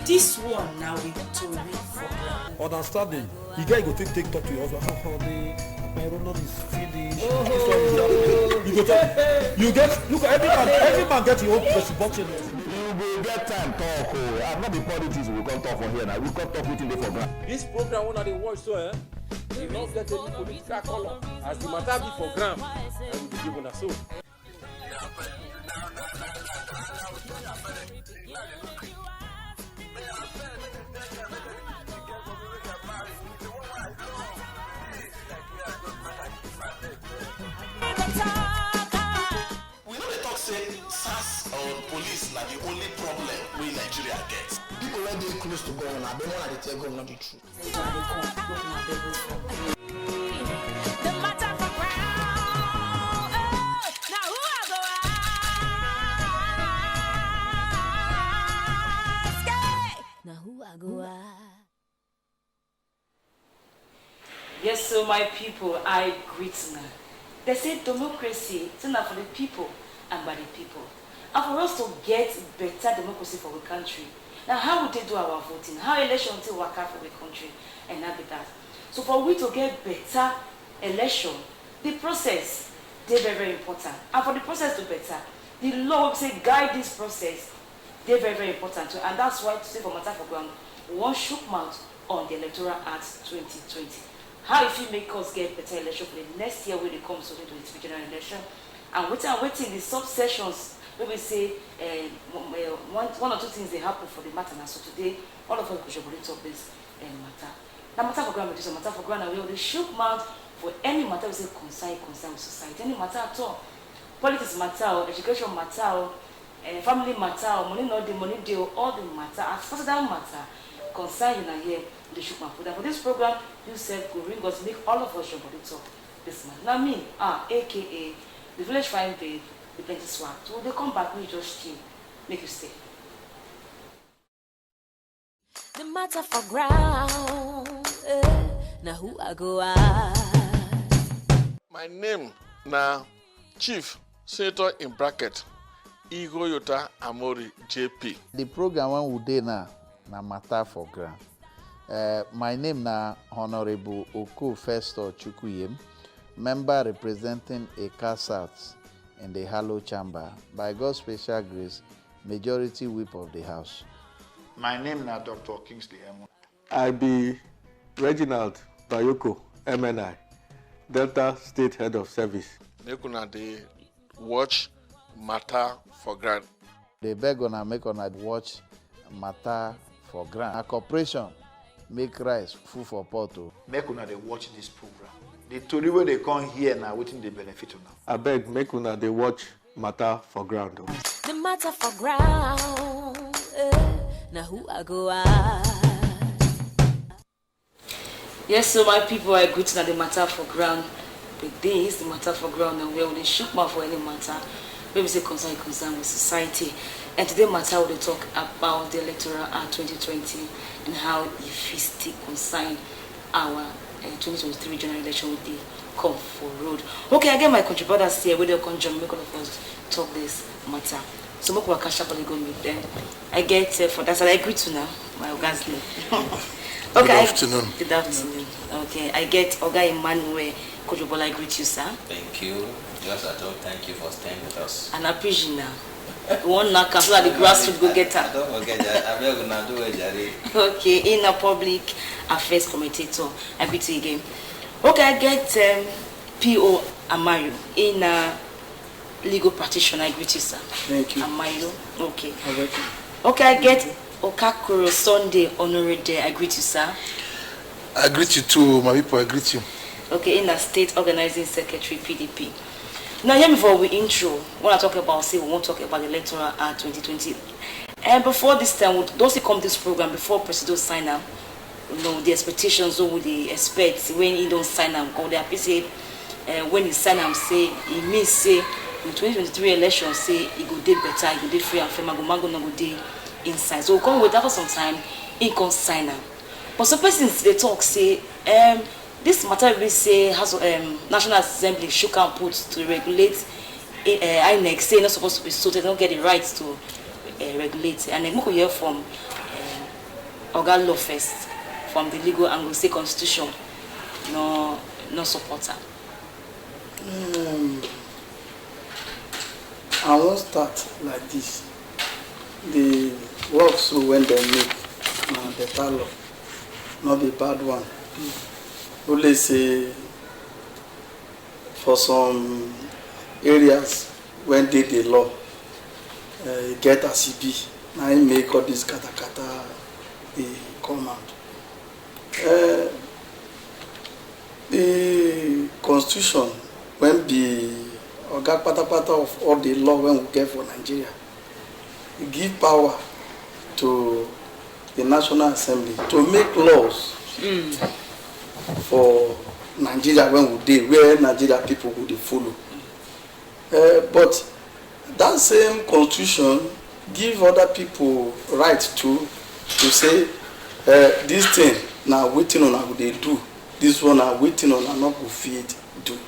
This one now we to read for ground. Understanding. You guys go take talk to your husband. Oh, my Ronald is finished. You get look every man get your own responsibility. You will get time talk. I'm not the politics we can't talk for here now. We can't talk within the for ground. This program one of the watch so you not get any political color as the matter be for ground and we be given a so. SARS or police na the only problem we Nigeria gets. People when they close to government, I don't want to tell government the truth. The matter for ground. Now who I go ask? Now who I go ask? Yes, so my people, I greet now. They say democracy is not for the people and by the people. And for us to get better democracy for the country. Now, how would they do our voting? How elections will work out for the country and not be that? So for we to get better election, the process is very, very important. And for the process to better, the law will say guide this process. They're very, very important too. And that's why to say for matter for ground, one shook mouth on the Electoral Act 2020. How if you make us get better election for the next year when it comes to the 2023 general election? And waiting the sub-sessions where we say one or two things they happen for the matter now. So today, all of us should talk this matter. Now matter for ground, a matter for ground, and we will shook mouth for any matter we say concern with society, any matter at all. Politics matter, or education matter, or family matter, or money not the money deal, all the matter, as far as that matter, concern you now here, the shook mouth. For this program, you said go ring us, make all of us should talk this matter. Now me, aka the village fine babe, the plenty swag. So they come back, we just chill, make you stay. The matter for ground. Now who I go ask? My name na Chief Senator in bracket Igor Yota Amori JP. The program one we dey now na matter for ground. My name na Honorable Oko Festo Chukuyem, member representing Eka South in the Hollow Chamber. By God's special grace, majority whip of the House. My name na Dr. Kingsley Emo. I be Reginald Bayoko, MNI, Delta State Head of Service. Make una dey watch matter for ground. They beg una make una watch matter for ground. A corporation make rice full for pot. Make una dey watch this program. The tori wey dey come here na wetin dey benefit una. Abeg make una dey watch matter for ground. The matter for ground. Now who I go ask? Yes, so my people, I greet now the matter for ground. But this the matter for ground, and we will shook mouth for any matter. Maybe say concern with society. And today matter will talk about the Electoral Act 2020 and how if it still concern our 2023 general election with the come for road. Okay, I get my contributors here. We don't come join make all of us talk this matter. So we will catch up and go meet them. I get for that side. I greet you now, my Oga's name. Okay. Good afternoon. Good afternoon. Okay, I get Oga Emmanuel Kojobola. I greet you, sir. Thank you. Just at all, thank you for staying with us. And I appreciate now. One knock so that the grassroots go get her. Don't forget that. I'm going to do it, Jerry. Okay, in a public affairs commentator. I greet you again. Okay, I get P.O. Amayo in a legal practitioner. I greet you, sir. Thank you. Amayo. Okay. Okay. Okay, I get Okakuro Sunday Honorade. I greet you, sir. I greet you too, my people. I greet you. Okay, in a state organizing secretary PDP. Now, here before we intro, when I talk about, say, we won't talk about the Electoral Act 2020. And before this time, those who come to this program, before President sign up, you know, the expectations, what would they expect when he don't sign up, or they appreciate when he sign up, say, he means, say, in 2023 election, say, he go day better, he go day free and fair, go no go day inside. So, we'll come with that for some time, he can sign up. But some persons, they talk, say, this matter we say has National Assembly should come put to regulate INEC, say not supposed to be so they don't get the rights to regulate. And then we could hear from Oga law first from the legal angle, say constitution, no supporter. I won't start like this. The work so when they make better law, not the bad one. Only say for some areas when they the law get a CB, now I make all this kata the command. The constitution when be oga patapata of all the law when we get for Nigeria, it give power to the National Assembly to make laws for Nigeria when we dey where Nigeria people would follow. But that same constitution give other people right to say this thing now waiting on how they do, this one are waiting on not go fit do.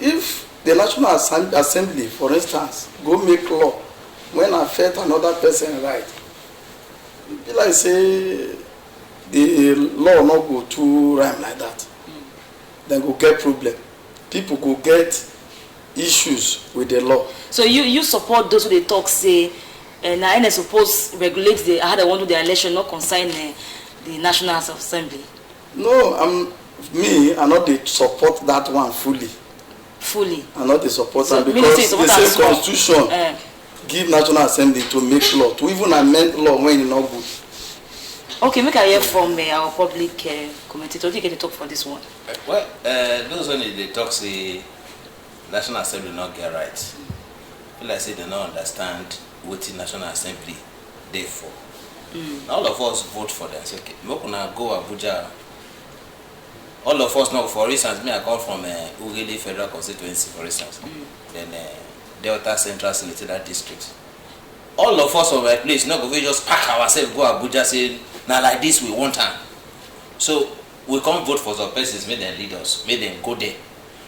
If the National Assembly, for instance, go make law when affect another person right, it be like say the law not go too rhyme like that. Then go get problem. People go get issues with the law. So you support those who they talk say, and I suppose regulate how they want to do the election, not consign the National Assembly. No, I not they support that one fully. Fully. I not they support that because the same constitution give National Assembly to make law, to even amend law when it's not good. Okay, make I hear from our public commentator. You get to talk for this one. Well, those when they talk say National Assembly not get right. I feel like say they don't understand what the National Assembly they for. All of us vote for them. So, okay, we're gonna go Abuja. All of us know, for instance, me I come from Ughelli Federal Constituency, for instance. Then Delta Central Selected District. All of us from my place, not we just pack ourselves, go Abuja, say, now like this we want time. So we can't vote for some persons, make them lead us, make them go there.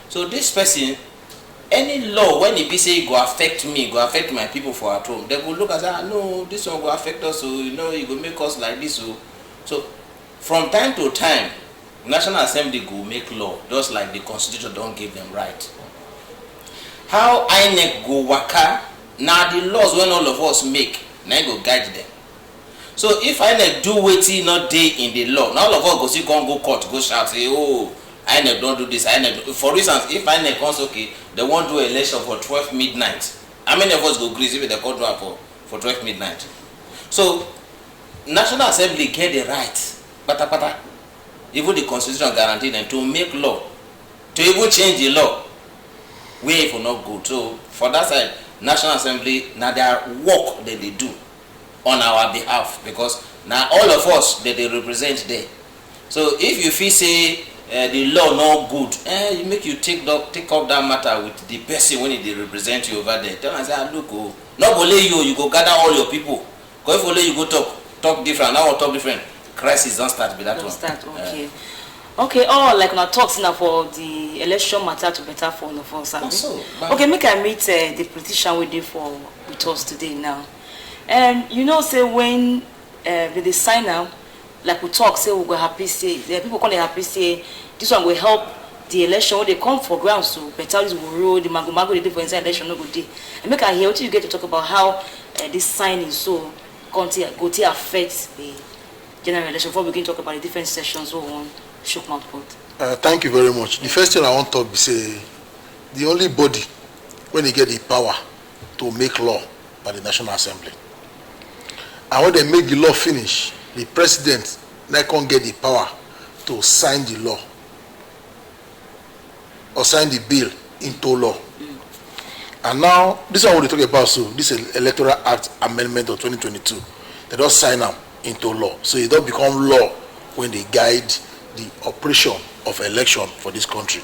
So this person, any law, when it be say it go affect me, go affect my people for at home, they will look and say, no, this one will affect us, so you know, it will make us like this. So from time to time, National Assembly go make law, just like the Constitution don't give them right. How INEC go waka, now the laws when all of us make, now go guide them. So if INEC do wetin not day in the law, now all of us go see go court, go shout, say, oh, INEC don't do this, INEC do. For instance, if INEC comes, okay, they won't do election for 12 midnight. How many of us go agree if they can't do it for 12 midnight? So National Assembly get the right, pata. Even the Constitution guarantee them to make law, to even change the law, where it will not go. So for that side, National Assembly, now their work that they do on our behalf, because now all of us that they represent there. So if you feel say the law not good, you make you take up that matter with the person when they represent you over there. Tell them, say, look, not only you go gather all your people. Because if only you go talk different, now talk different. Crisis don't start with that one. Start, okay. Okay, like now talks now for the election matter to better for all of us. Okay, make I meet the politician we did with us today now. You know, say when they sign out, like we talk, say we go happy, say people come happy, say this one will help the election when they come for ground, so better is will roll the mago they do for inside election no good day. And make I hear what you get to talk about how this signing so go to affect the general election before we begin to talk about the different sessions we want shook mouth put. Thank you very much. The first thing I want to talk is say the only body when they get the power to make law by the National Assembly. And when they make the law finish, the president now can't get the power to sign the law or sign the bill into law. And now, this is what we talk about, so this is Electoral Act Amendment of 2022. They don't sign up into law. So it don't become law when they guide the operation of election for this country.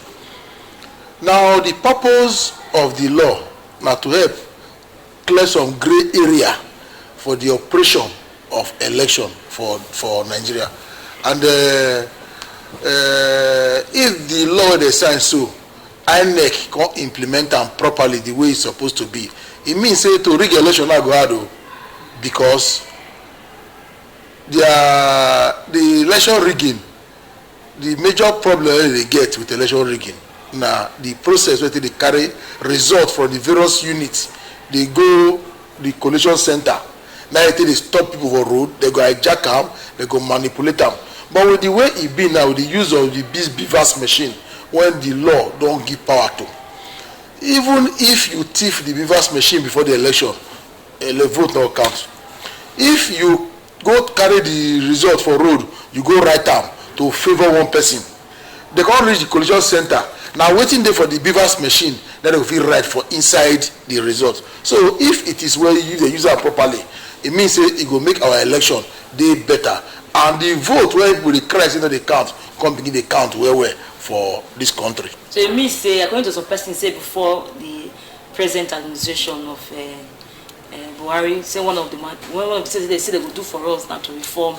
Now, the purpose of the law now to help clear some gray area for the operation of election for Nigeria. And if the law they sign so, INEC can't implement them properly the way it's supposed to be, it means say to rig election not go hard because the election rigging, the major problem they get with election rigging na the process wey they carry result from the various units they go the collation center. Now they stop people for road, they go hijack them, they go manipulate them. But with the way it be now, with the use of the beavers machine, when the law don't give power to, even if you thief the beavers machine before the election, the vote no count. If you go carry the result for road, you go write them to favor one person. They can't reach the collation center. Now waiting there for the beavers machine, then they will feel right for inside the result. So if it is where you use it properly, it means say it will make our election day better. And the vote where will the Christ into the count, come begin the count where for this country. So it means say, according to some person say before the present administration of Buhari, say one of the things they say they will do for us now to reform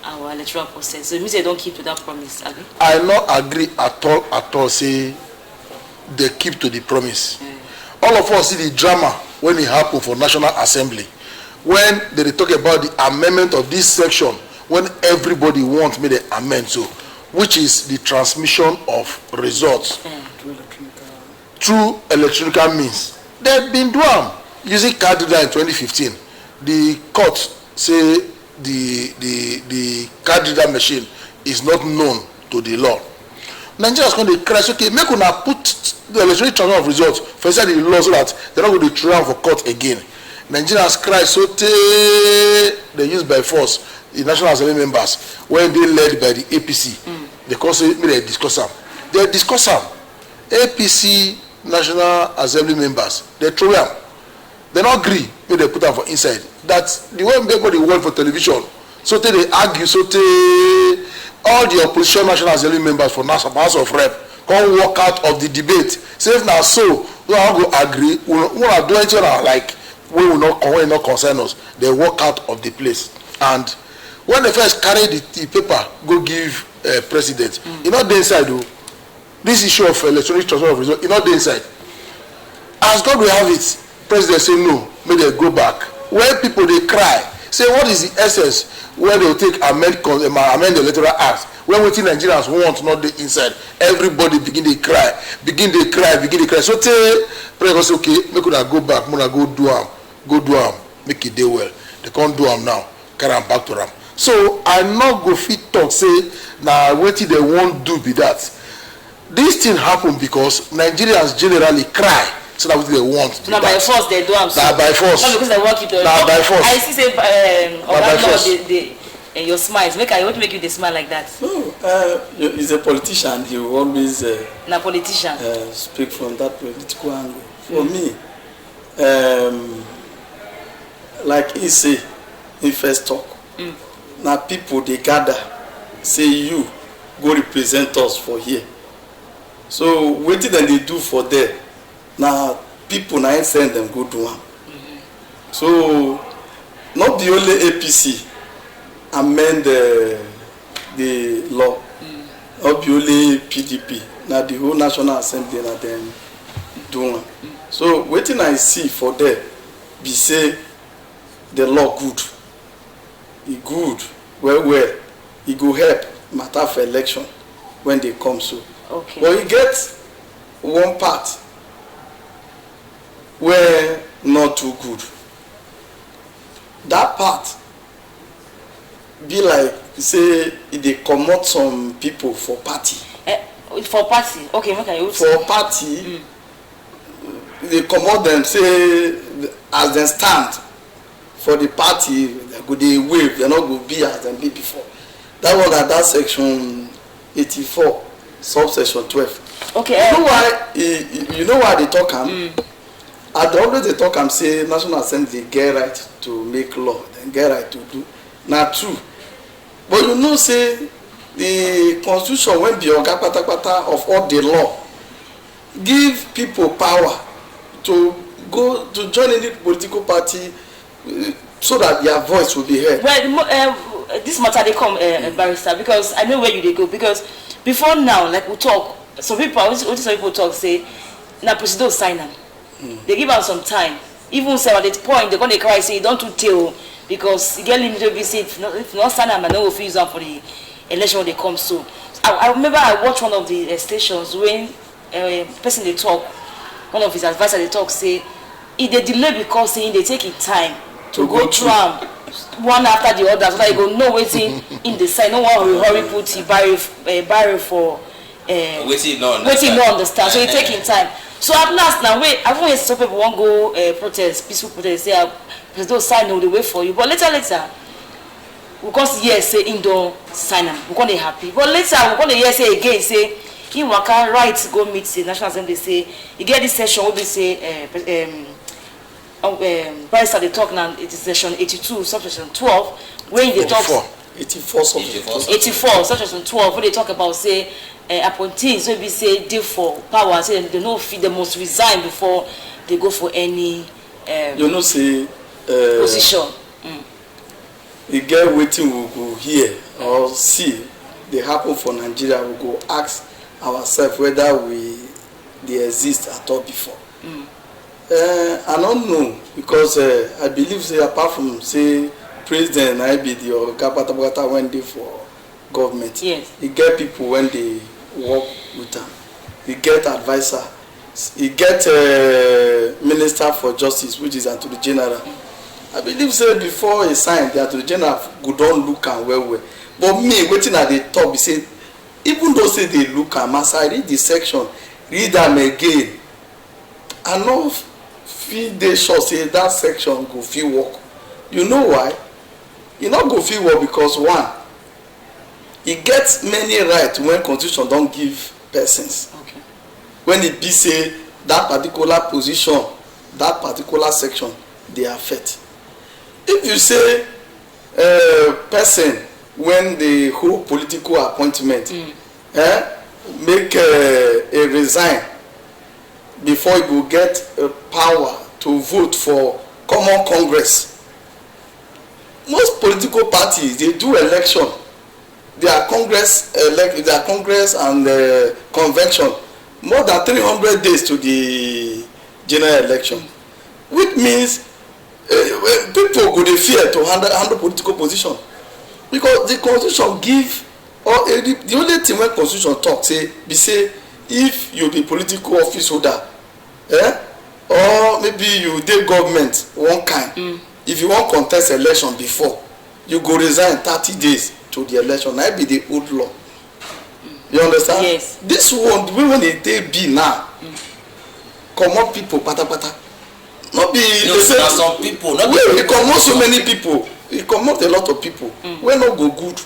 our electoral process. So it means they don't keep to that promise, agree? I not agree at all, say they keep to the promise. All of us see the drama when it happened for National Assembly. When they talk about the amendment of this section, when everybody wants me to amend, so which is the transmission of results through electronic means. They've been doing using card reader in 2015. The court say the card reader machine is not known to the law. Nigerians going to crash. Okay, make una put the electronic transmission of results for inside the law so that they're not going to try for court again. Nigerians cry so they use by force the National Assembly members when they led by the APC. They call say they discuss them. They discuss them. APC National Assembly members they throw them. They not agree when they put them for inside. That's the way everybody work for television. So they argue. So all the opposition National Assembly members for House of Rep come walk out of the debate. Say if now so we are going to agree. We are doing anything like. We will not concern us. They walk out of the place. And when they first carry the paper, go give president. You know the inside though. This issue of electronic transfer of results, you know the inside. As God will have it, president say no, may they go back. When people they cry, say what is the essence where they will take amend the electoral act. When we think Nigerians want not the inside, everybody begin to cry. So tell president say okay, make una go back, make una go do am, make it do well. They can't do am now, carry am back to them. So I not go fit talk say now wetin they won't do be that. This thing happen because Nigerians generally cry. So that what they want. So now by force they do am. Now by force. Not because they want you to. Now by force. I see say your smiles. I want to make you the smile like that. No, he's a politician. He will always. Na politician. Speak from that political angle. For me, like he say, in first talk. Now people they gather, say you go represent us for here. So what did they do for there? Now people now send them go do one. So not the only APC amend the law. Not the only PDP. Now the whole National Assembly now them do one. So waiting I see for there, be say the law good. It good, well. It go help matter for election when they come so. Okay. But you get one part where not too good. That part be like say they comot some people for party. For party, okay, okay. For party, they comot them say as they stand for the party, they go they wave, they not go be as them be before. That was at that section 84, subsection 12. Okay. You know why they talk am? At always they talk am say National Assembly get right to make law, then get right to do. Na true. But you know say the constitution when be oga patapata of all the law give people power to go to join any political party so that their voice will be heard. Well, this matter they come barrister, because I know where you they go, because before now, like we talk, some people talk say na president sign them. They give us some time. Even say at the point they're gonna cry say don't too tell because you get limited visit. If not sign am, I no go use am for the election when they come. So I remember I watched one of the stations when person they talk, one of his advisors they talk say if they delay because they take it time to go through am one after the other so that you go know wetin in the side. No one hurry put the barrier for wetin no understand. So it taking time. So at last now wait, I want some people won't go protest, peaceful protest, say president sign no, they wait for you. But later because yes say in don't sign them, we're gonna happy. But later we're gonna hear say again say he waka right go meet the National Assembly say you get this session where we say barrister they talk now, it is session 82 subsection 12 when they talk 84 subsection 12 when they talk about say appointees so we say deal for power say they no fit, they must resign before they go for any you know say position. You get wetin we go hear or see dey happen for Nigeria, we go ask ourselves whether they exist at all before. I don't know because I believe say apart from say president I be the oga patapata when dey for government. Yes. You get people when they work with them. You get advisor. You get minister for justice which is Attorney General. I believe say before he sign the Attorney General go don look am well. But me wetin I dey talk be say even though say they look am as I read the section read am again I no fit dey sure say that section go fit work. You know why? E no go fit work because one, e get many rights when constitution don give persons. Okay. When e be say that particular position, that particular section dey affect. If you say person when they hold political appointment make a resign before he go get power to vote for common congress. Most political parties they do election, their congress and convention more than 300 days to the general election, which means people go dey fear to handle political position because the constitution give or the only thing when constitution talk say be say if you be political office holder or maybe you dey government one kind if you wan contest election before you go resign 30 days to the election. Na be the old law. You understand? Yes. This one the way when e dey be now comot people patapata. No be no, some people not wey e comot so many people, e comot a lot of people wey no go good.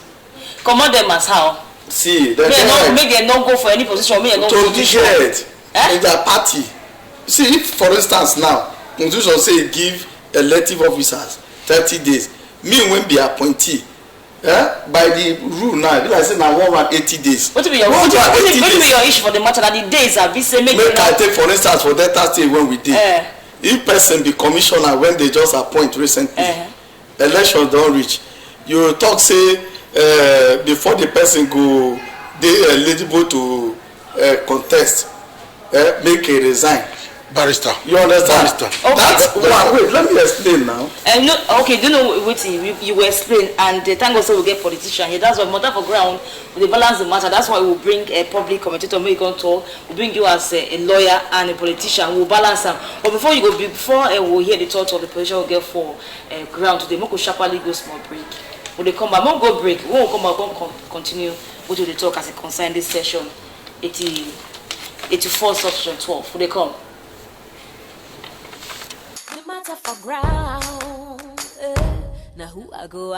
Comot them as how? See make dem no go for any position, make dem no go to get in their party. See if for instance now constitution say give elective officers 30 days, me when be appointee by the rule now e be like say na 180 days. Wetin be your issue for the matter na the days abi say make I take for instance for Delta State when we dey if person be commissioner when they just appoint recently election don reach, you talk say before the person go dey eligible to contest make a resign. Barrister. You understand? Barrister. Okay. That's one. Wait, let me explain now. No, okay, do you know what you will explain? And thank God so we get politician here. That's why matter for ground we balance the matter. That's why we will bring a public commentator, make you talk. We bring you as a lawyer and a politician. We'll balance them. But before we hear the thoughts of the politician, we get for ground today. We'll sharply go small break. When they come back, we'll go break. We won't come back. We'll continue with the talk as it concerns this session 84 subsection 12. Will they come? Matter for ground, now who I go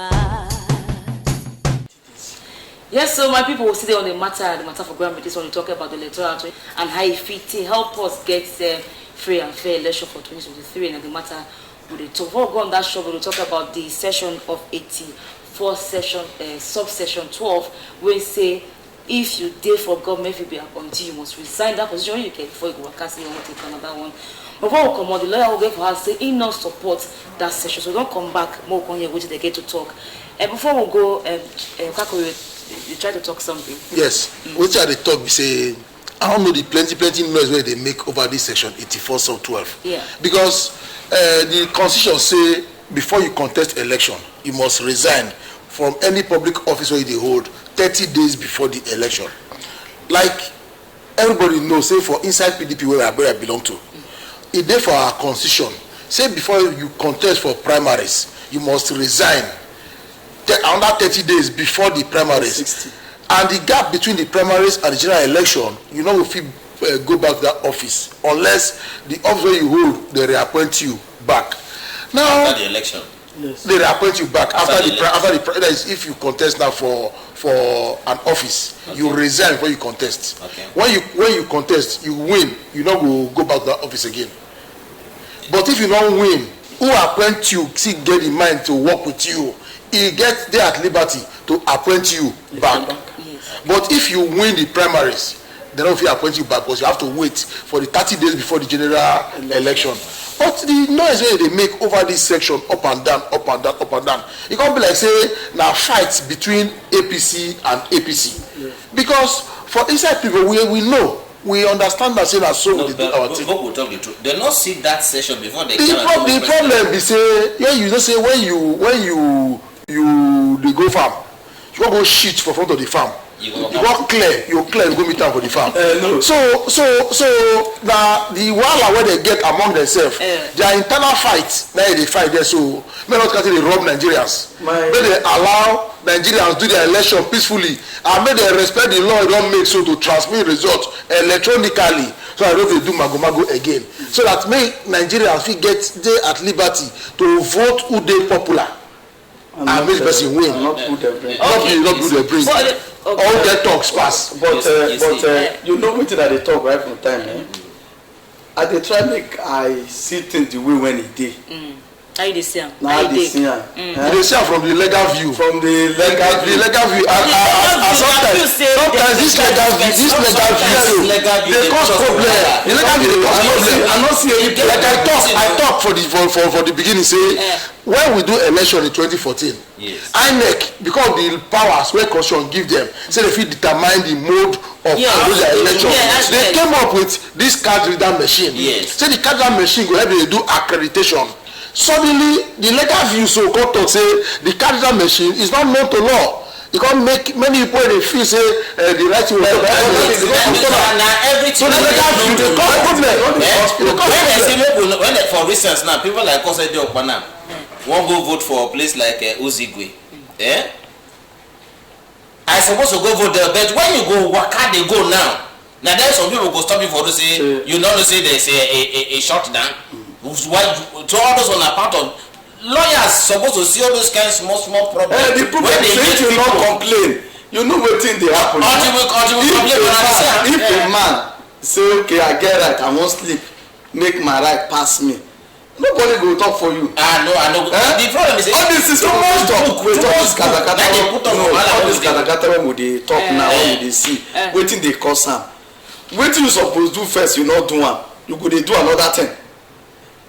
Yes, so my people will sit on the matter for ground. But this one we talk about the electoral and how it fit to help us get free and fair election for 2023. And the matter with the talk. Before we go on that show, we will talk about the session of 84 session subsection 12, where say if you did for government, if you be appointee, you must resign that position you get before you go cast you want to take another one. Before we come on, the lawyer will get for us say he not support that session, so don't come back more on here which they get to talk. And before we go, Kako, you try to talk something. Yes, which are the talk we say I don't know the plenty noise where they make over this section 84 sub 12. Yeah. Because the constitution say before you contest election, you must resign from any public office where you hold 30 days before the election. Like everybody knows, say for inside PDP where I belong to, it there for our constitution. Say before you contest for primaries, you must resign another 30 days before the primaries. 60. And the gap between the primaries and the general election, you know, if you go back to that office, unless the office where you hold, they reappoint you back. Now, after the election, yes. They reappoint you back after the that is if you contest now for an office, okay. You resign before you contest. Okay. When you contest, you win. You not go back to that office again. But if you don't win, who appoint you? See, get in mind to work with you. He gets there at liberty to appoint you back. Yes. But if you win the primaries, they don't feel appoint you back because you have to wait for the 30 days before the general election. But the noise they make over this section up and down, up and down, up and down. It can't be like say now fights between APC and APC. Yes. Because for inside people we know. We understand that say that so we do our thing. We'll talk the truth. They not see that session before they the problem be say you just say when you they go farm, you won't go shit for front of the farm. You won't clear, you go meet them for the farm. No. So now the wahala where they get among themselves, their internal fights, now they fight there. So may not they rob Nigerians. May they allow Nigerians do their election peacefully, and may they respect the law. Don't make so to transmit results electronically. So I don't they do mago again. So that make Nigerians get they at liberty to vote who they popular. And make the person win. Not who they bring. Not who they bring. All their talks pass. But you know what they talk right from time. I dey try make I see things the way when it did. How you dey see am? Now they see am. They see am from the legal view. From the legal view. And sometimes this legal view they cause problem. The legal view they cause problem. I not see any. Like I talk for the beginning say when we do election in 2014, yes. INEC because the powers where constitution give them say they fit determine the mode of their election. They came up with this card reader machine. Yes. Say the card reader machine go help them do accreditation. Suddenly the legal view so come talk say the card reader machine is not known to law. You can't make many people they feel say the right to vote. So the legal view they cause problem. When for instance now people like us dey Okpana won't go vote for a place like Ozigwe. I supposed to go vote there, but when you go waka they go now there's some people go stop you for to say you know say there's a shutdown. To all those on a part of lawyers supposed to see all those kind of small problems. The problem is you not complain. You know what thing they happen. If a man say okay I get right, I won't sleep, make my right pass me. Nobody go talk for you. I know. The problem is all this is too much talk. All this katakata when they talk now, when they see waiting they cause am. Waiting you supposed do first, you not do one. You go they do another thing.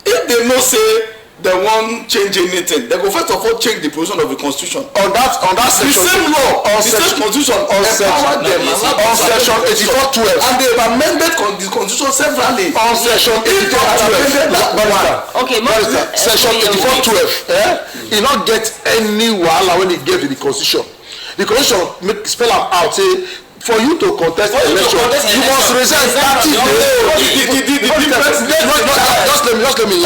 If they no say they won't change anything, they go first of all change the position of the constitution. On that section, the same law, the same constitution, on section 84:12, and they have amended the constitution severally. On section 84:12, okay, section 84:12, he not get any wahala when he get to the constitution. The constitution spell am out say for you to contest election, you must resign 30 days. Just let me.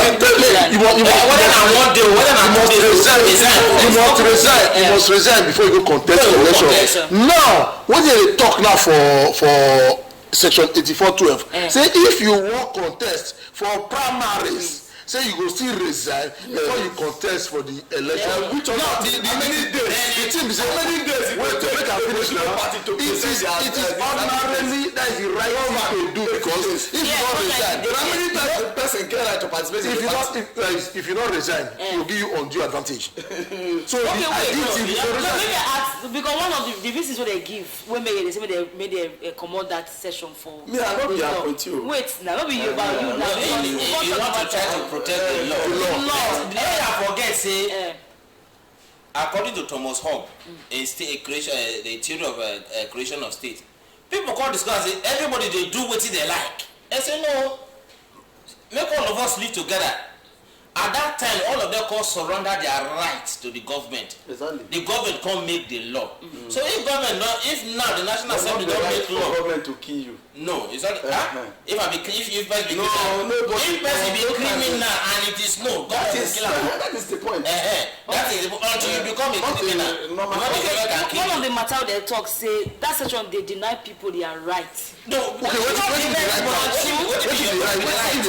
You must resign before you go contest election. Now, when they talk now for section 84:12, say if you want contest for primaries, say you go still resign before you contest for the election. Which now the many days? The team say many days. Wait to make a finish now. It is ordinarily that is the right thing to do because if you don't resign, how many times the person get right to participate in the party? If you don't resign, it will give you undue advantage. So okay, because one of the reasons what they give when they say they command that session for. Me, I don't be appoint you. Wait, now not be you about you now. You want to try to protect the law. I forget say according to Thomas Hobbes, the theory of creation of state, people call this guy say everybody they do what they like. I say no, make all of us live together. At that time, all of them can surrender their rights to the government. Exactly. The government can't make the law. So if government, if now the National Assembly don't make law, government to kill you. No, it's not. If I be, if person be criminal and it is no, that is the point. That is until you become a criminal. One of the matter they talk say that section they deny people their rights. No, okay, what is the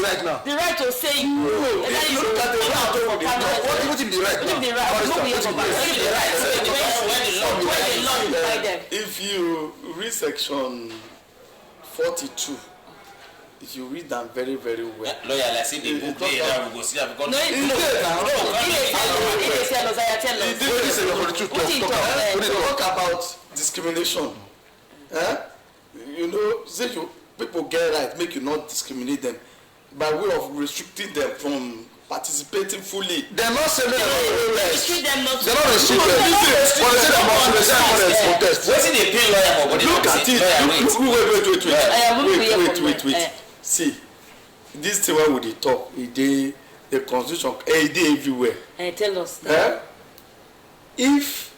right now? The right to say the right. If you read section 42, if you read them very, very well. Lawyer, I see the book there. We go see that because talk about discrimination. You know, say people get right, make you not discriminate them by way of restricting them from participating fully. They're not saying restrict them not. They're not restricted. What's they pay lawyer for? Look at it. Wait. See, this thing where we talk, the constitution, they everywhere. Tell us. If,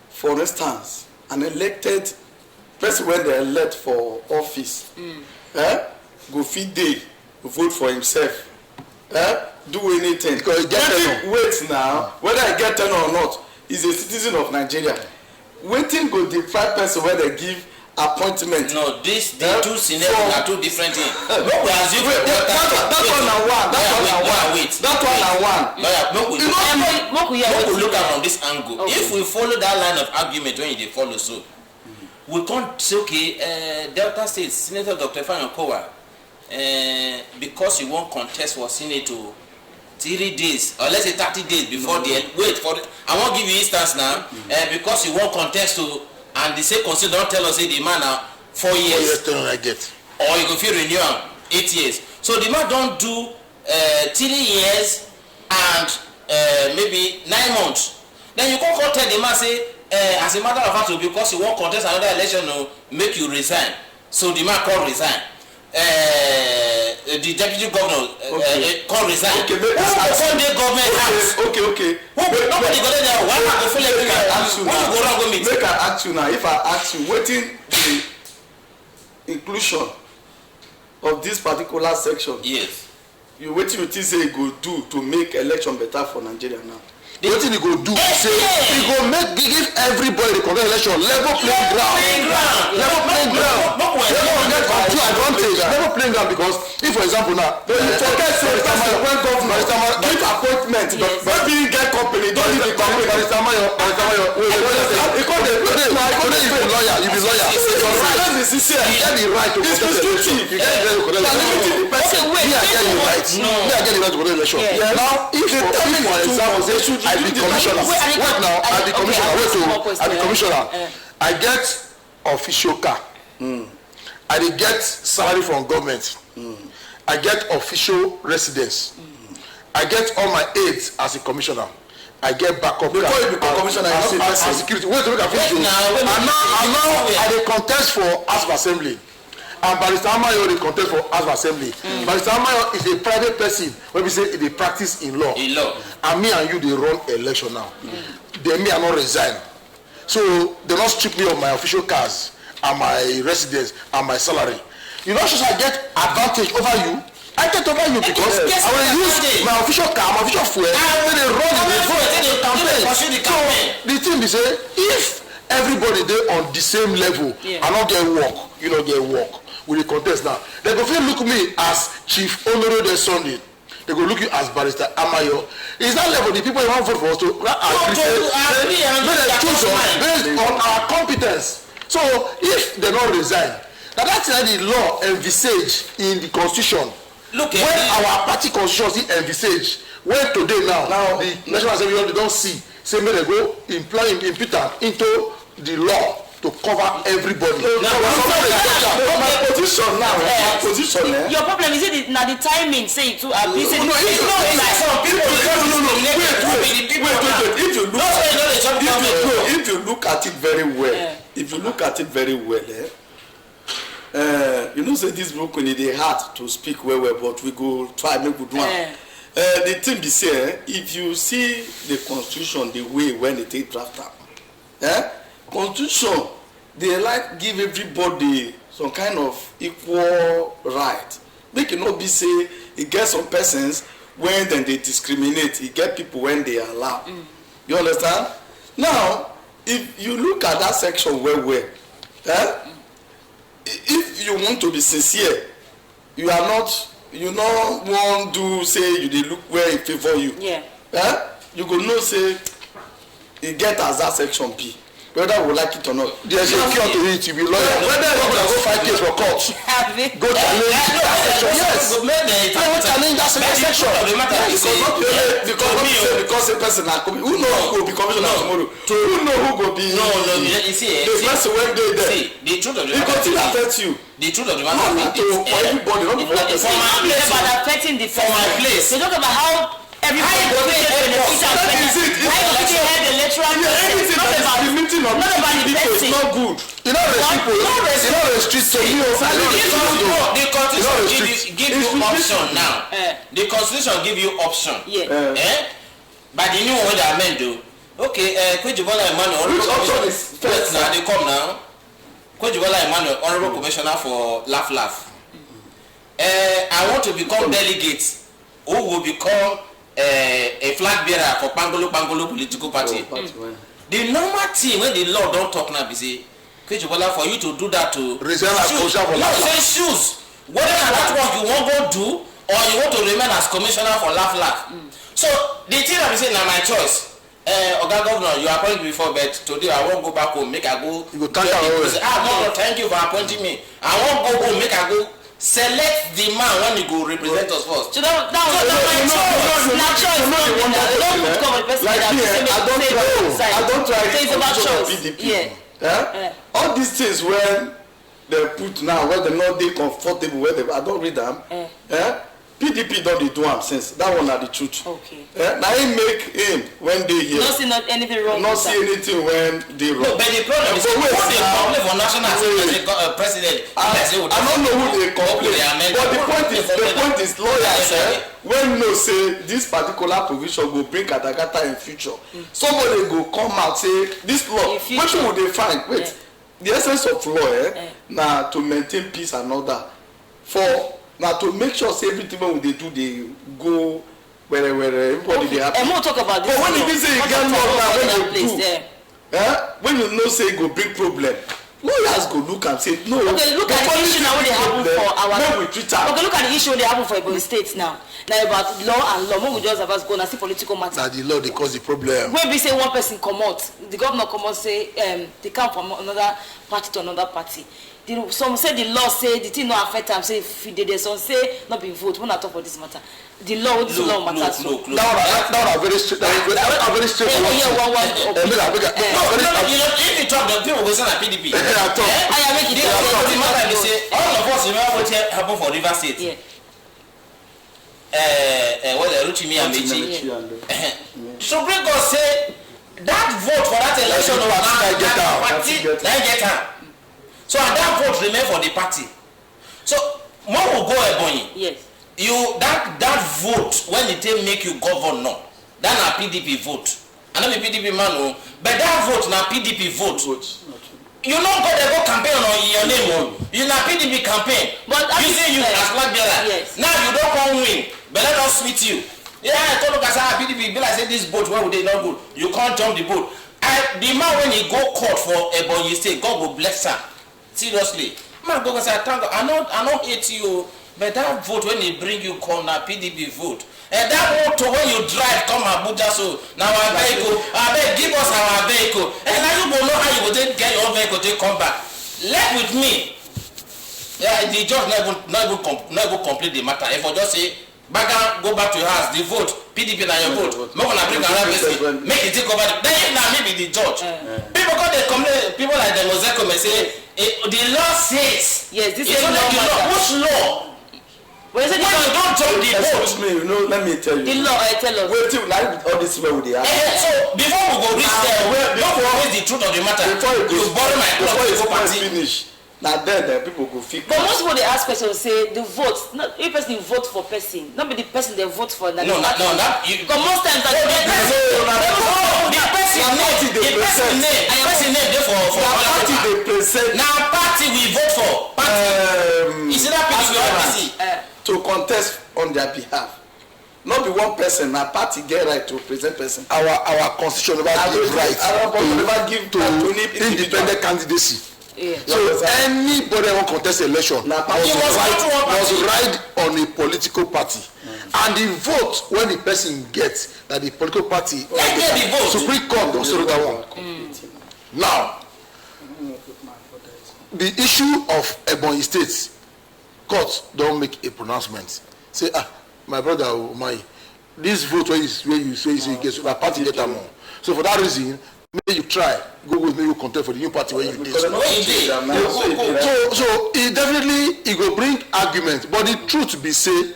for instance, an elected person when they elect for office, go feed day, vote for himself, do anything. Because wait now, whether I get ten or not, is a citizen of Nigeria. Waiting go deprive person where they give appointment. No, the two scenarios are two different things. That one. Look at from this angle. Okay. If we follow that line of argument when you follow so, we can't say okay, Delta State Senator Dr. Fano Kowa, because you won't contest for Senate 3 days or let's say 30 days before the end. Wait for the, I won't give you instance now. Because you won't contest to and the same constitution don't tell us say the man now 4 years. 4 years I get. Or you go feel renew 8 years. So the man don't do 3 years and maybe 9 months. Then you can't tell the man say as a matter of fact because you won't contest another election no make you resign. So the man can't resign. The deputy governor can't resign. Okay, Sunday government house. Okay. Nobody go there. Why not go fill everything? Make I ask you now. If I ask you, waiting the inclusion of this particular section. Yes. You waiting you think say you go do to make election better for Nigeria now. Wetin he go do say he go make give everybody the correct election level playing ground two advantage level playing ground because if for example now forget say when government give appointment but being get company don't need the company Barrister Mayo you be lawyer you get the right to contest election you get the right to contest election now if for example I be commissioner. Wait now, I be commissioner. I get official car. I dey get salary from government. I get official residence. I get all my aids as a commissioner. I get backup before you become commissioner as security. Wait to make a finish. And now I dey contest for House of Assembly. And Barrister Amayo dey contest for House of Assembly. Barrister Amayo is a private person when we say they practice in law. And me and you they run election now. Then me I not resign. So they not strip me of my official cars and my residence and my salary. You know, so I get advantage over you. I get over you because I will use my official car, my official fuel, and they run the campaign. So the thing is, if everybody they on the same level, I not get work, you don't get work. With the contest now, they go feel look me as Chief Honorable Sunday. They go look you as Barrister Amayo. It's that level the people want vote for us to choose us based on our competence. So if they don't resign, now that's why the law envisage in the constitution. Look when our party constitution envisage when today now the National Assembly don't see say may they go impute into the law to cover everybody. My position now. Your problem is it now the timing say it too. If you look at it very well, you know say this book when it hard to speak well, but we go try make we do it. The thing be say, if you see the constitution the way when they take draft am, constitution they like give everybody some kind of equal right. Make it not be say e get some persons when then they discriminate, e get people when they allow. You understand? Now, if you look at that section well, if you want to be sincere, you are not, you no want to say you dey look where it favor you. Yeah. You go know say e get as that section be. Whether we like it or not, there's a cure to it. You be lawyer. Whether you go fight case for court, go challenge that section. Yes. Go challenge that section. Because a person na who know who go be commissioner tomorrow? Who know who go be? You see, the person when they there. See, the truth of the matter. It go affect you. The truth of the matter is for everybody, not for one person. For my place, about affecting the for my place. They talk about how. Everybody go to the electoral process. Not about the person. It's not good. You know the restrict to me. The constitution give you option now. The constitution give you option. Yeah. But the new one they amend do. Okay, Kwejibola Emmanuel, which option is first? Now they come now. Kwejibola Emmanuel, Honorable Commissioner for Laugh. I want to become delegate. Who will become a flag bearer for Pangolo political party. The normal thing when the law don't talk now be say, Kwejibola, for you to do that to choose whether that work you want to do or you want to remain as commissioner for Laugh. So the thing that be say now my choice. Oga Governor, you appointed me before, but today I won't go back home. Make I go. You go thank you. No, thank you for appointing me. I won't go home. Make I go. Select the man when he go represent us first. So that my choice. I don't try to control PDP. Yeah. All these things when they put now, where they not they comfortable, where they I don't read them. PDP don't do them since that one are the truth. Okay. Now he make him when they here. Not see anything wrong. Not see anything when they wrong. No, but the problem is what they complain for national president. I don't know who they complain. But the point is lawyers when no say this particular provision will bring katakata in future. Somebody go come out say this law. What would they find? Wait. The essence of law now to maintain peace and order. For now to make sure say everything when they do they go where everybody they happy. And we'll talk about this. But when you say you get law now when you do, when you know say go big problem, lawyers go look and say no. Okay, look at the issue now when they happen for our. No, we treat her. Okay, look at the issue when they happen for Ebonyi State now. Now about law and law, when we just have us go and see political matter. Now the law they cause the problem. When we say one person come out, the governor come out say they come from another party to another party. Some say the law say the thing not affect them. Say if they did, some say not be vote. When I talk about this matter, the law, this law matters. That are very strict. That very strict. No, if you talk, the people will say that PDP. I make it. The matter is say all of us remember what happened for River State. Yeah. What the Rutimi and Mechi. Supreme Court say that vote for that election was not get her. So and that vote remain for the party. So more will go Ebonyi. Yes. You that vote when it make you governor, that na PDP vote. I know be PDP man, but that vote na PDP vote. You not go campaign on your name. You na PDP campaign. But you say you as flag bearer. Yes. Now you don't come win, but let us sweet you. Yeah, I told you guys PDP. Be like say this boat where would they not good? You can't jump the boat. The man when he go court for Ebonyi State, God will bless her. Seriously, man, go say thank God. I not hate you, but that vote when they bring you come na PDP vote. And that vote when you drive come Abuja so now our vehicle. Give us our vehicle. And now you go know how you go take get your vehicle to come back. Let with me. Yeah, the judge not even complete the matter. If I just say, Baga, go back to your house. The vote PDP na your vote. Not gonna bring another person. Make it take over. Then now maybe the judge. People got they complain. People like the Moseko may say. The law says yes, this is the law. Which law? When you don't jump the boat. Excuse me, let me tell you. The law, tell us. Wait till now all this way with the so before we go reach there, don't always the truth of the matter. Before you borrow my cloth to go party. Finish. Now then people go fit. But most people they ask questions say the vote, not every person vote for person, not be the person they vote for. That because most times the person name they for party they present. Now party we vote for. Party. Is that party to contest on their behalf. Not be one person, na party get right to present person. Our constitution never give right to independent candidacy. Yeah. So anybody who contest election must ride on a political party. And the vote when the person gets that the political party Supreme Court also that one. Now the issue of Ebonyi State court don't make a pronouncement. Say my brother Umai, this vote where you say you get so that party get more. So for that reason, may you try go with me you contest for the new party where you did. So it definitely it will bring argument, but the truth be say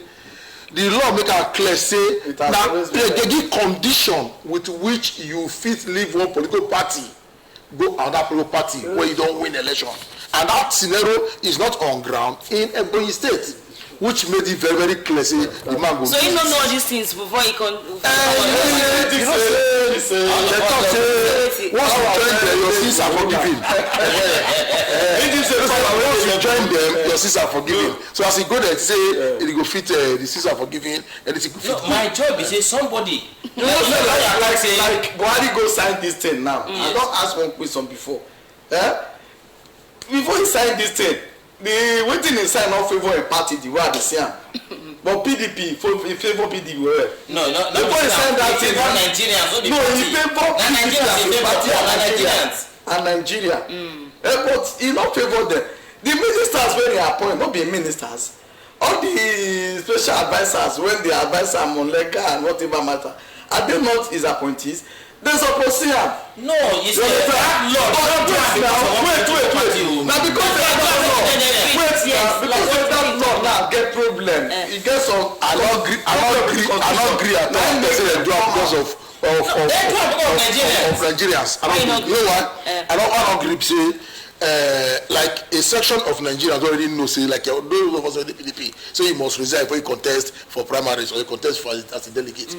the law make it clear say now they give condition with which you fit leave one political party go another political party where you don't win election, and that scenario is not on ground in Ebonyi State, which made it very, very clear. Say the man go. So you don't know all these things before you can. They talk say once you join them, your sins are forgiven. Once you join them, your sins are forgiven. So as you go there, say it go fit the sins are forgiven. Anything go fit. No, my job is say somebody. Like Buhari go sign this thing now. I don't ask one question before. Before he sign this thing, the waiting in sign not favor a party the way they say. But PDP in favor PDP well. No. Before he sign that thing, Nigerians. No, he favor Nigerians and Nigeria. But he not favor them. The ministers when they appoint, not be ministers. All the special advisors when they advise on legal and whatever matter, are they not his appointees? They suppose see him. No, it's the law. Wait. Now because that law now get problem. It gets some. I don't agree at all. They say they do it because of Nigerians. I don't agree. You know what? I don't agree. Say like a section of Nigerians already know. Say like those of us in the PDP. So you must resign before you contest for primaries or you contest for as a delegate.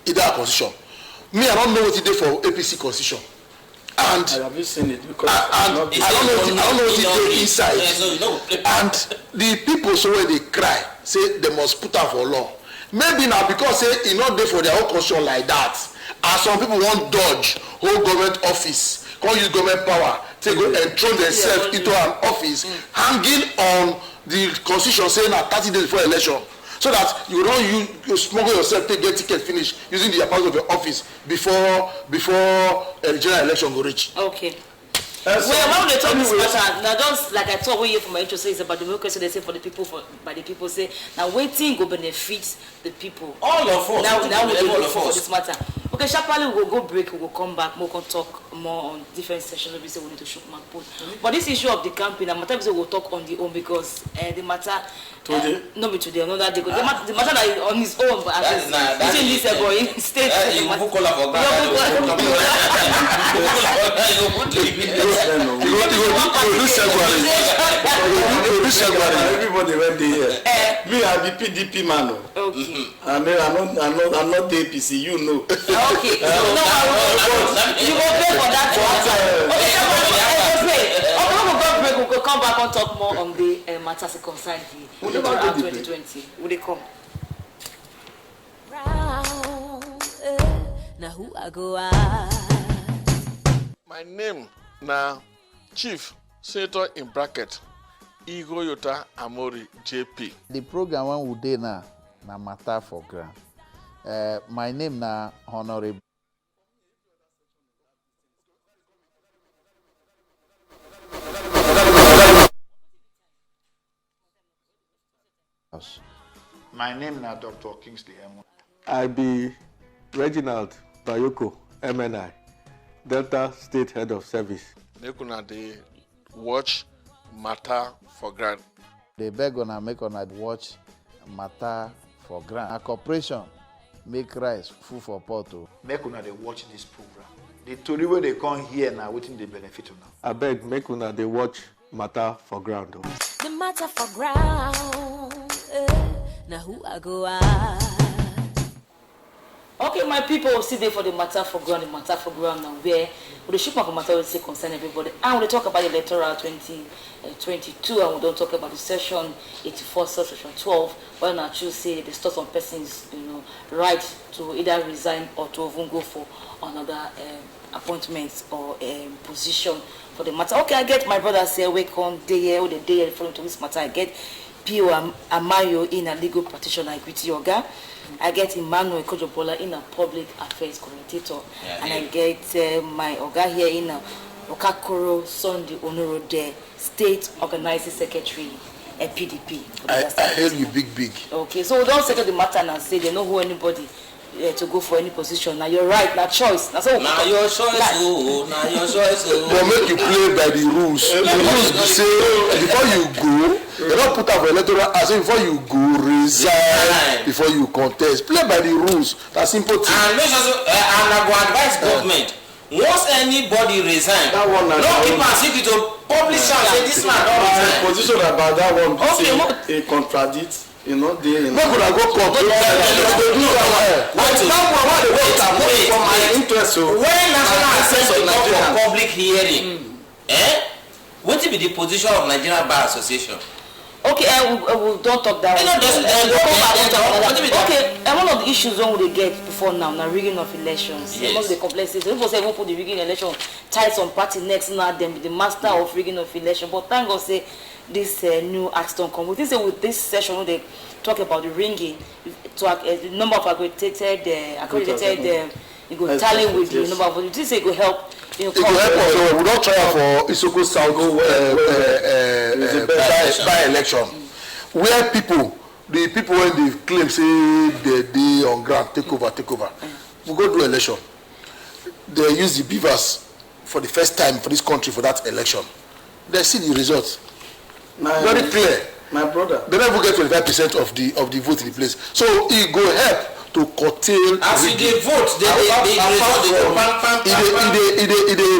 Either a constitution. Me, I don't know what it did for APC constitution. And I haven't seen it because I don't know what it did inside. And the people so when they cry, say they must put out for law. Maybe now because say it not there for their own constitution like that. And some people want dodge whole government office, can't use government power, to go and throw themselves into an office, hanging on the constitution saying that 30 days before election. So that you don't you smuggle yourself to get ticket finish using the approach of your office before the general election go reach. Okay. Well, when they talk this matter, now just like I talk when you from my intro say it's about democracy, they say for the people, by the people say now waiting go benefit the people. All of us. Now we go look for this matter. Okay, sharply we will go break, we will come back, we will talk more on different sessions. We say we need to shoot my put. But this issue of the campaign, I'm we will talk on the own because the matter. No, be today, another day. The matter that is on his own, but this boy state. Everybody went there. Me, I be PDP man. Okay. I'm not the APC. You know. Okay. So you go pay for that. Okay, we'll come back and talk more on the matters concerned here. Electoral 2020. Will they come? Now who I go My name na Chief Senator in bracket Igoyota Amori JP. The program one we dey na matter for ground. My name na Honorable. My name na Dr. Kingsley Emo. I be Reginald Bayoko, MNI, Delta State Head of Service. Make una dey watch matter for ground. They beg una make una watch matter for ground. A corporation make rice full for pot. Make una dey watch this program. The tori wey dey come here na wetin dey benefit una. Abeg make una dey watch matter for ground. The matter for ground. Now who I go at? Okay, my people, see there for the matter for ground now, where we shoot for matter will say concern everybody. And we talk about the Electoral 2022, and we don't talk about the session 84, session 12, where now choose say they start some persons, right to either resign or to even go for another appointments or position for the matter. Okay, I get my brother say wake on day or the day following to this matter. I get P.O. Amayo in a legal practitioner, equity yoga. I get Emmanuel Kojobola in a public affairs commentator, and I get my Oga here in a Okakoro Sunday Onoro de State Organizing Secretary at PDP. I hail you big. Okay, so we don't settle the matter and say they know who anybody to go for any position. Now you're right, now choice. Now your choice. They make you play by the rules. The rules say before you go, they don't put up electoral as before you go, resign before you contest. Play by the rules. That's simple thing. And I go advise government. Once anybody resign, no keep and secret to publish and say this man don't resign. Position about that one. Okay, it contradicts. They no could have go court. When National Assembly come for public hearing, what will be the position of Nigerian Bar Association? Okay, we don't talk that one. Okay, and one of the issues when we get before now rigging of elections. Yes. Among the complexities, people say we put the rigging election ties on party next now them be the master of rigging of election. But thank God say this new act don't come. We think say with this session when they talk about the ringing to the number of accredited you go tally with the number of votes. You say it will help. It will help us. So we don't try for Isoko South by election. Where the people when they claim say they on ground take over. We go do election. They use the beavers for the first time for this country for that election. They see the results. Very clear. My brother. They never get 25% of the vote in the place. So it go help to curtail. As they vote, they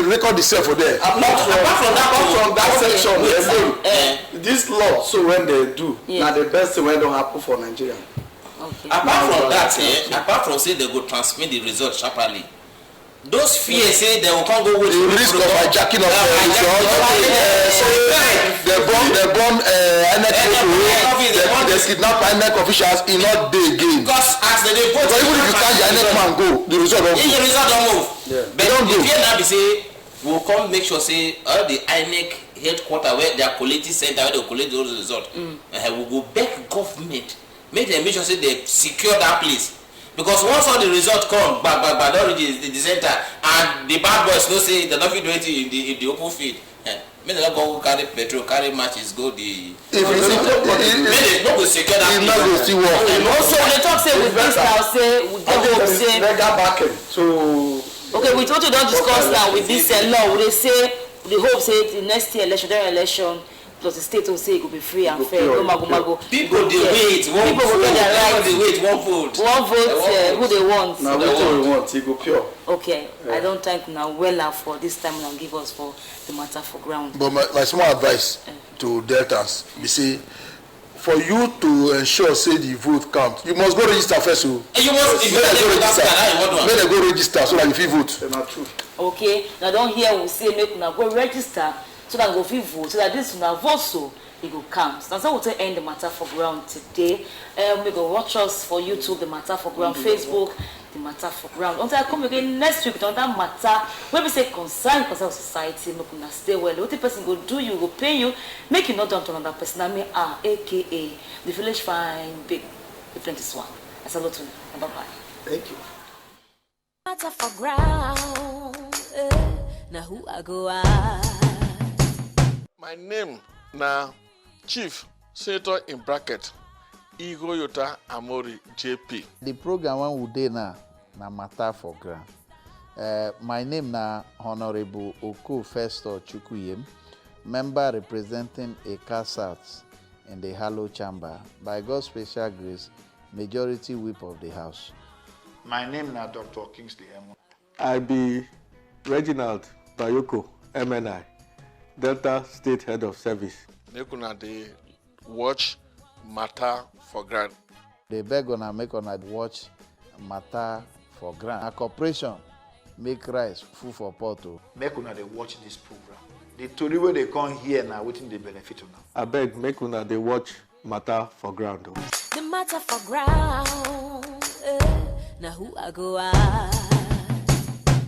record the self for them. Apart from that section, this law. So when they do, now the best thing when don't happen for Nigeria. Okay. Apart from say they go transmit the result sharply. Those fears say they will come go with the risk of hijacking of they burn they kidnap INEC officials in not day again. Because as they vote, even if you can't the INEC man go, the result don't move. But the fear now be say we'll come make sure say all the INEC headquarters where they are collecting center where they collect those results. We go back government make them make sure say they secure that place. Because once all the results come, don't reach the center, and the bad boys no say they're not do anything in the open field. May they not go carry petrol, carry matches, go the. May they not go secure that. Also, they talk say with this now say we get hope say. So. Okay, we told you don't discuss now with this law. They say the hope say the next year election. Plus the state will say it will be free and fair. People they wait, one vote, who they want. Now we want, it go pure. Okay, I don't think now well for this time now give us for the matter for ground. But my small advice to Deltans, we say, for you to ensure say the vote count, you must go register first. You must go register so that you feel vote. Not true. Okay, now don't hear we say make now go register. So that go fit vote, so that this now vote so it go count. That's how we'll end the matter for ground today. We go watch us for YouTube, the matter for ground, Facebook, the matter for ground. Until I come again next week, on that matter, when we say concern society, make una stay well. What the person go do you, go pay you, make you not done to another person. I mean, aka the village fine big, the plenty swan. I salute you. Bye bye. Thank you. Matter for ground. Now who I go at? My name na Chief Senator in bracket Igoyota Amori JP. The program one we dey na matter for ground. My name na Honorable Oku Festo Chukuyem, member representing Eka South in the Hollow Chamber. By God's special grace, majority whip of the House. My name na Dr. Kingsley Emo. I be Reginald Bayoko, MNI. Delta State Head of Service. Make una dey watch matter for ground. They beg una make una watch matter for ground. A corporation make rice full for pot o. Make una dey watch this program. The tori wey dey come here na wetin dey benefit una. Abeg, make una dey watch matter for ground. The matter for ground. Now who I go